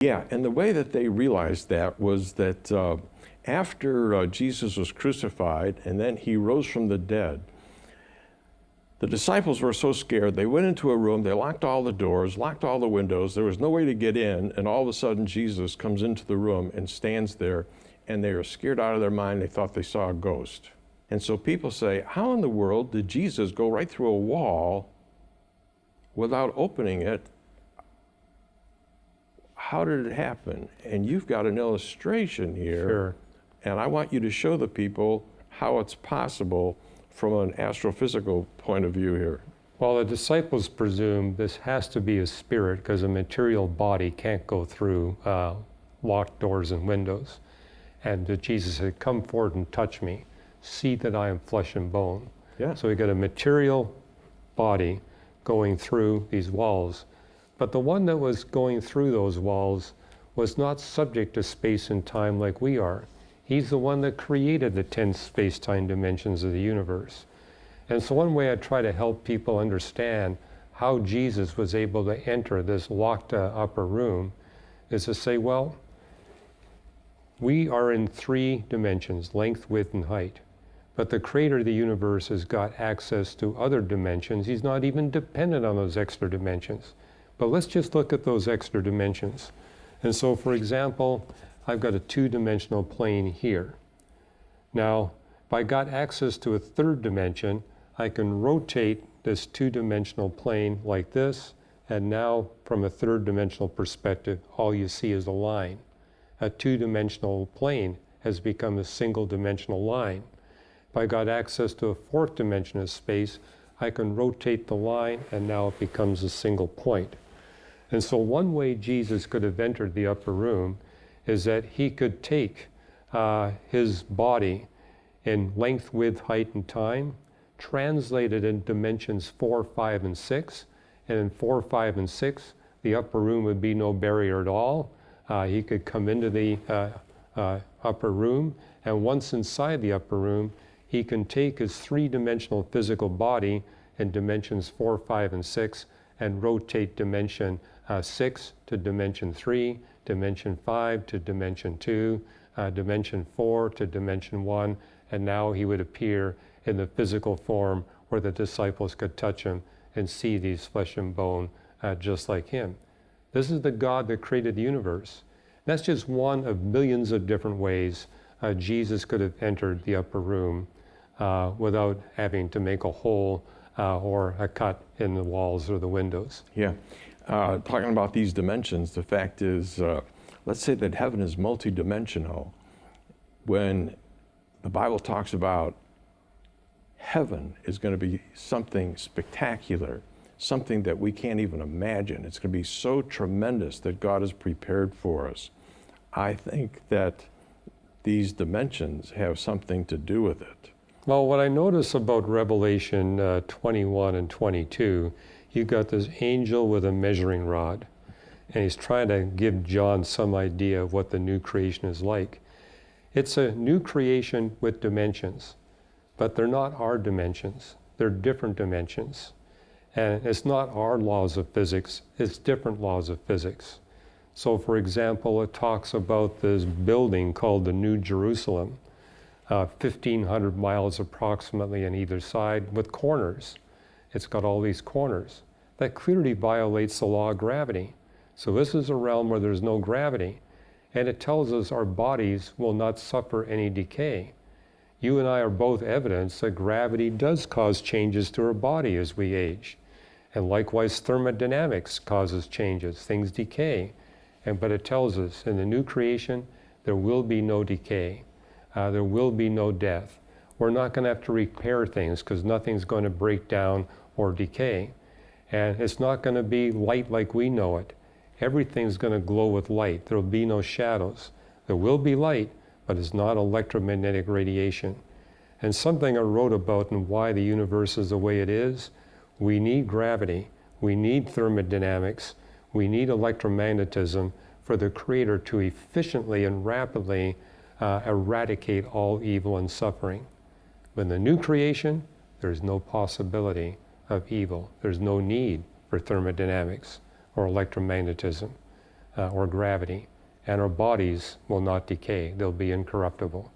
Yeah, and the way that they realized that was that after Jesus was crucified and then he rose from the dead, the disciples were so scared, they went into a room, they locked all the doors, locked all the windows, there was no way to get in, and all of a sudden Jesus comes into the room and stands there, and they were scared out of their mind. They thought they saw a ghost. And so people say, how in the world did Jesus go right through a wall without opening it? How did it happen? And you've got an illustration here. Sure. And I want you to show the people how it's possible from an astrophysical point of view here. Well, the disciples presumed this has to be a spirit because a material body can't go through locked doors and windows. And that Jesus said, come forward and touch me. See that I am flesh and bone. Yeah. So we got a material body going through these walls. But the one that was going through those walls was not subject to space and time like we are. He's the one that created the 10 space-time dimensions of the universe. And so one way I try to help people understand how Jesus was able to enter this locked upper room is to say, well, we are in 3 dimensions, length, width, and height. But the creator of the universe has got access to other dimensions. He's not even dependent on those extra dimensions. But let's just look at those extra dimensions. And so, for example, I've got a 2-dimensional plane here. Now, if I got access to a 3rd dimension, I can rotate this 2-dimensional plane like this, and now from a 3rd dimensional perspective, all you see is a line. A 2-dimensional plane has become a single-dimensional line. If I got access to a 4th dimension of space, I can rotate the line, and now it becomes a single point. And so one way Jesus could have entered the upper room is that he could take his body in length, width, height, and time, translate it in dimensions 4, 5, and 6, and in 4, 5, and 6, the upper room would be no barrier at all. He could come into the upper room, and once inside the upper room, he can take his 3-dimensional physical body in dimensions 4, 5, and 6, and rotate dimension 6 to dimension 3, dimension 5 to dimension 2, dimension 4 to dimension 1, and now he would appear in the physical form where the disciples could touch him and see these flesh and bone just like him. This is the God that created the universe. That's just one of millions of different ways Jesus could have entered the upper room without having to make a hole or a cut in the walls or the windows. Yeah. Talking about these dimensions, the fact is, let's say that heaven is multidimensional. When the Bible talks about heaven is going to be something spectacular, something that we can't even imagine. It's going to be so tremendous that God has prepared for us. I think that these dimensions have something to do with it. Well, what I notice about Revelation 21 and 22, you've got this angel with a measuring rod, and he's trying to give John some idea of what the new creation is like. It's a new creation with dimensions, but they're not our dimensions. They're different dimensions. And it's not our laws of physics, it's different laws of physics. So for example, it talks about this building called the New Jerusalem, 1,500 miles approximately on either side with corners. It's got all these corners. That clearly violates the law of gravity. So this is a realm where there's no gravity. And it tells us our bodies will not suffer any decay. You and I are both evidence that gravity does cause changes to our body as we age. And likewise, thermodynamics causes changes, things decay. But it tells us in the new creation, there will be no decay. There will be no death. We're not going to have to repair things because nothing's going to break down or decay. And it's not going to be light like we know it. Everything's going to glow with light. There will be no shadows. There will be light, but it's not electromagnetic radiation. And something I wrote about and why the universe is the way it is, we need gravity, we need thermodynamics, we need electromagnetism for the Creator to efficiently and rapidly eradicate all evil and suffering. But in the new creation, there's no possibility of evil. There's no need for thermodynamics or electromagnetism. or gravity, and our bodies will not decay. They'll be incorruptible.